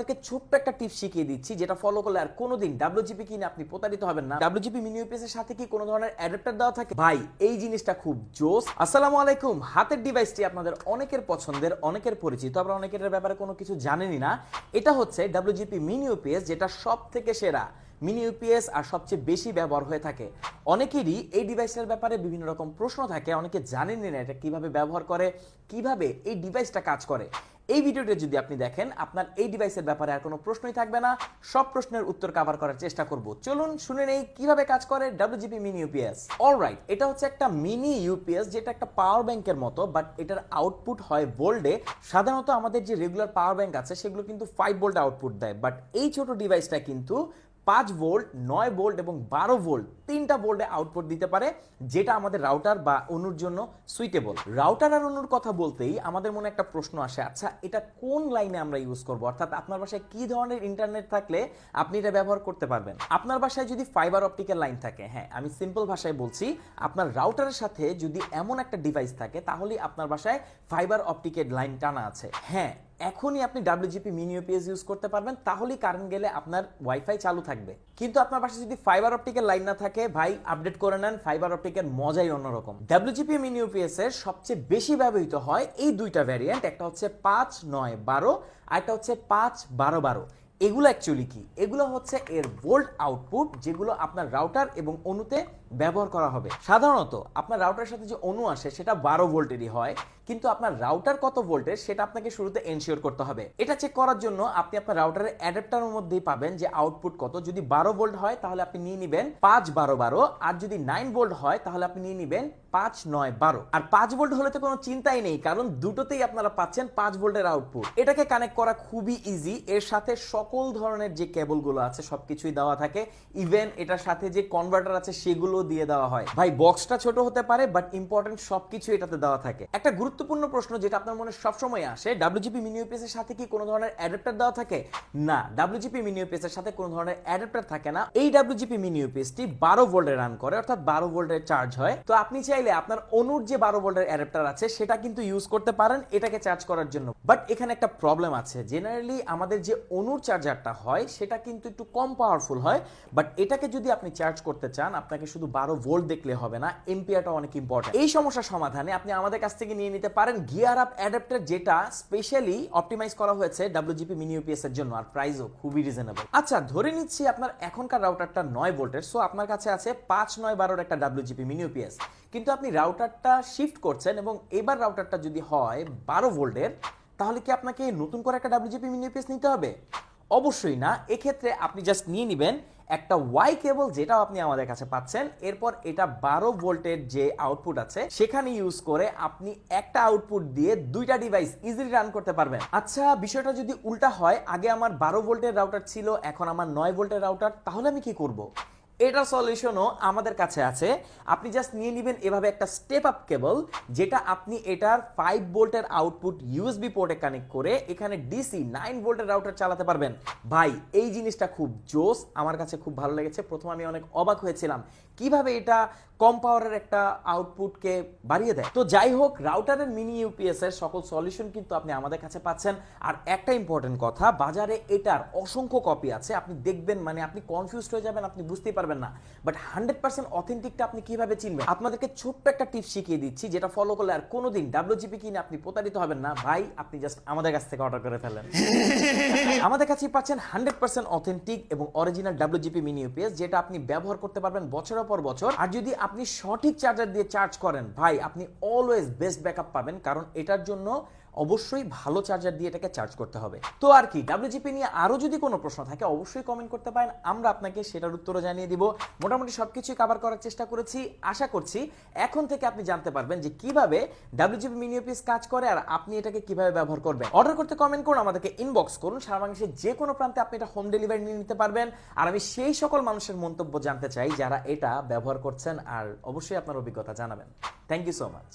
আপনাদেরকে ছোট্ট একটা টিপস শিখিয়ে দিচ্ছি, যেটা ফলো করলে আর কোনোদিন ডাব্লিউজিপি কিনে আপনি প্রতারিত হবেন না। ডাব্লিউজিপি মিনি ইউপিএস এর সাথে কি কোনো ধরনের অ্যাডাপ্টার দেওয়া থাকে? ভাই এই জিনিসটা খুব জোস। আসসালামু আলাইকুম। হাতের ডিভাইসটি আপনাদের অনেকের পছন্দের, অনেকের পরিচিত, আবার অনেকের ব্যাপারে কোনো কিছু জানেনই না। এটা হচ্ছে ডাব্লিউজিপি মিনি ইউপিএস, যেটা সব থেকে সেরা মিনি ইউপিএস আর সবচেয়ে বেশি ব্যবহার হয়ে থাকে। অনেকেরই এই ডিভাইসের ব্যাপারে বিভিন্ন রকম প্রশ্ন থাকে, অনেকে জানেনই না এটা কিভাবে ব্যবহার করে, কিভাবে এই ডিভাইসটা কাজ করে। এই ভিডিওটা যদি আপনি দেখেন, আপনার এই ডিভাইসের ব্যাপারে আর কোনো প্রশ্নই থাকবে না। সব প্রশ্নের উত্তর কভার করার চেষ্টা করব। চলুন শুনে নেই কিভাবে কাজ করে ডাব্লিউজিপি মিনি ইউপিএস। অলরাইট, এটা হচ্ছে একটা মিনি ইউপিএস, যেটা একটা পাওয়ার ব্যাংকের মতো, বাট এটার আউটপুট হয় ভোল্টে। সাধারণত আমাদের যে রেগুলার পাওয়ার ব্যাংক আছে সেগুলো কিন্তু 5 ভোল্ট আউটপুট দেয়, বাট এই ছোট ডিভাইসটা কিন্তু 5 ভোল্ট, 9 ভোল্ট এবং 12 ভোল্ট, তিনটা ভোল্টে আউটপুট দিতে পারে, যেটা আমাদের রাউটার বা অনুর জন্য সুইটেবল। রাউটার আর অনুর কথা বলতেই আমাদের মনে একটা প্রশ্ন আসে, আচ্ছা এটা কোন লাইনে আমরা ইউজ করব? অর্থাৎ আপনার বাসায় কি ধরনের ইন্টারনেট থাকলে আপনি এটা ব্যবহার করতে পারবেন। আপনার বাসায় যদি ফাইবার অপটিক্যাল লাইন থাকে, হ্যাঁ আমি সিম্পল ভাষায় বলছি, আপনার রাউটারের সাথে যদি এমন একটা ডিভাইস থাকে, তাহলে আপনার বাসায় ফাইবার অপটিক্যাল লাইন টানা আছে। হ্যাঁ, এখনই আপনি ডাব্লিউজিপি মিনি ইউপিএস ইউজ করতে পারবেন, তাহলেই কারেন্ট গেলে আপনার ওয়াইফাই চালু থাকবে। কিন্তু আপনার পাশে যদি ফাইবার অপটিক্যাল লাইন না থাকে, ভাই আপডেট করে নেন, ফাইবার অপটিক্যাল মজাই অন্যরকম। ডাব্লিউজিপি মিনি ইউপিএস এর সবচেয়ে বেশি ব্যবহৃত হয় এই দুইটা ভ্যারিয়েন্ট, একটা হচ্ছে 5, 9, 12 আর একটা হচ্ছে 5, 12, 12। এগুলো অ্যাকচুয়ালি কি? এগুলো হচ্ছে এর ভোল্ট আউটপুট, যেগুলো আপনার রাউটার এবং অনুতে ব্যবহার করা হবে। সাধারণত আপনার রাউটারের সাথে যে অনু আসে সেটা 12 ভোল্টেরই হয়, কিন্তু আপনার রাউটার কত ভোল্টের সেটা আপনাকে শুরুতে এনশিওর করতে হবে। এটা চেক করার জন্য আপনি আপনার রাউটারের অ্যাডাপ্টারের মধ্যেই পাবেন যে আউটপুট কত। যদি 12 ভোল্ট হয় তাহলে আপনি নিয়ে নেবেন 5, 12, 12, আর যদি 9 ভোল্ট হয় তাহলে আপনি নিয়ে নেবেন 5, 9, 12। আর 5 ভোল্ট হলে তো কোনো চিন্তাই নেই, কারণ দুটোতেই আপনারা পাচ্ছেন 5 ভোল্টের আউটপুট। এটাকে কানেক্ট করা খুবই ইজি। এর সাথে সকল ধরনের যে কেবলগুলো আছে সবকিছুই দেওয়া থাকে, ইভেন এটার সাথে যে কনভার্টার আছে সেগুলো দিয়ে দেওয়া হয়। ভাই বক্সটা ছোট হতে পারে, বাট ইম্পর্টেন্ট সবকিছু এটাতে দেওয়া থাকে। একটা গুরুত্বপূর্ণ প্রশ্ন যেটা আপনার মনে সবসময় আসে, ডাব্লিউজিপি মিনি ইউপিএস এর সাথে কি কোনো ধরনের অ্যাডাপ্টার দেওয়া থাকে? না, ডাব্লিউজিপি মিনি ইউপিএস এর সাথে কোনো ধরনের অ্যাডাপ্টার থাকে না। এই ডাব্লিউজিপি মিনি ইউপিএস টি 12 ভোল্টে রান করে, অর্থাৎ 12 ভোল্টের চার্জ হয়। তো আপনি চাইলে আপনার অনুর যে 12 ভোল্টের অ্যাডাপ্টার আছে সেটা কিন্তু ইউজ করতে পারেন এটাকে চার্জ করার জন্য। বাট এখানে একটা প্রবলেম আছে, জেনারেলি আমাদের যে অনুর চার্জারটা হয় সেটা কিন্তু একটু কম পাওয়ারফুল হয়, বাট এটাকে যদি আপনি চার্জ করতে চান আপনাকে শুধু 12 ভোল্ট দেখলে হবে না, এম্পিয়ারটা অনেক ইম্পর্টেন্ট। এই সমস্যার সমাধানে আপনি আমাদের কাছ থেকে নিয়ে নিতে পারেন গিয়ার আপ অ্যাডাপ্টার, যেটা স্পেশালি অপটিমাইজ করা হয়েছে ডাব্লিউজিপি মিনি ইউপিএস এর জন্য, আর প্রাইসও খুবই রিজনেবল। আচ্ছা ধরে নিচ্ছি আপনার এখনকার রাউটারটা 9 ভোল্টের, সো আপনার কাছে আছে 5, 9, 12 একটা ডাব্লিউজিপি মিনি ইউপিএস, কিন্তু আপনি রাউটারটা শিফট করছেন এবং এবার রাউটারটা যদি হয় 12 ভোল্টের, তাহলে কি আপনাকে নতুন করে একটা ডাব্লিউজিপি মিনি ইউপিএস নিতে হবে? অবশ্যই না। এক্ষেত্রে আপনি জাস্ট নিয়ে নেবেন একটা ওয়াই কেবল, যেটাও আপনি আমাদের কাছে পাচ্ছেন। এরপর এটা 12 ভোল্টের যে আউটপুট আছে সেখানে ইউজ করে আপনি একটা আউটপুট দিয়ে দুইটা ডিভাইস ইজিলি রান করতে পারবেন। আচ্ছা বিষয়টা যদি উল্টা হয়, আগে আমার 12 ভোল্টের রাউটার ছিল, এখন আমার 9 ভোল্টের রাউটার, তাহলে আমি কি করব? এটার সলিউশনও আমাদের কাছে আছে। আপনি জাস্ট নিয়ে নেবেন এভাবে একটা স্টেপ আপ কেবল, যেটা আপনি এটার 5 ভোল্টের আউটপুট ইউএসবি পোর্টে কানেক্ট করে এখানে ডিসি 9 ভোল্টের রাউটার চালাতে পারবেন। ভাই এই জিনিসটা খুব জোস, আমার কাছে খুব ভালো লেগেছে। প্রথমে আমি অনেক অবাক হয়েছিলাম কিভাবে এটা কম পাওয়ারের একটা আউটপুটকে বাড়িয়ে দেয়। তো যাই হোক, রাউটারের মিনি ইউপিএস এর সকল সলিউশন কিন্তু আপনি আমাদের কাছে পাচ্ছেন। আর একটা ইম্পর্টেন্ট কথা, বাজারে এটার অসংখ্য কপি আছে, আপনি দেখবেন মানে আপনি কনফিউজড হয়ে যাবেন, আপনি বুঝতেই পারবেন না। বাট 100% অথেন্টিকটা আপনি কিভাবে চিনবেন? আপনাদেরকে ছোট্ট একটা টিপস শিখিয়ে দিচ্ছি, যেটা ফলো করলে আর কোনোদিন ডাব্লিউজিপি কিনে আপনি প্রতারিত হবেন না। ভাই আপনি জাস্ট আমাদের কাছ থেকে অর্ডার করে ফেলেন। আমাদের কাছেই পাচ্ছেন 100% অথেন্টিক এবং অরিজিনাল ডাব্লিউজিপি মিনি ইউপিএস, যেটা আপনি ব্যবহার করতে পারবেন বছরের পর বছর। আর যদি আপনি সঠিক চার্জার দিয়ে চার্জ করেন, ভাই আপনি অলওয়েজ বেস্ট ব্যাকআপ পাবেন, কারণ এটার জন্য অবশ্যই ভালো চার্জার দিয়ে এটাকে চার্জ করতে হবে। তো আর কি, ডাব্লিউজিপি নিয়ে আরো যদি কোনো প্রশ্ন থাকে অবশ্যই কমেন্ট করতে পারেন, আমরা আপনাকে সেটার উত্তরও জানিয়ে দিব। মোটামুটি সবকিছুই কভার করার চেষ্টা করেছি। আশা করছি এখন থেকে আপনি জানতে পারবেন যে কিভাবে ডাব্লিউজিপি মিনি ইউপিএস কাজ করে আর আপনি এটাকে কিভাবে ব্যবহার করবেন। অর্ডার করতে কমেন্ট করুন, আমাদেরকে ইনবক্স করুন, সারা বাংলাদেশের যে কোনো প্রান্তে আপনি এটা হোম ডেলিভারি নিয়ে নিতে পারবেন। আর আমি সেই সকল মানুষের মন্তব্য জানতে চাই যারা এটা ব্যবহার করছেন, আর অবশ্যই আপনার অভিজ্ঞতা জানাবেন। Thank you so much.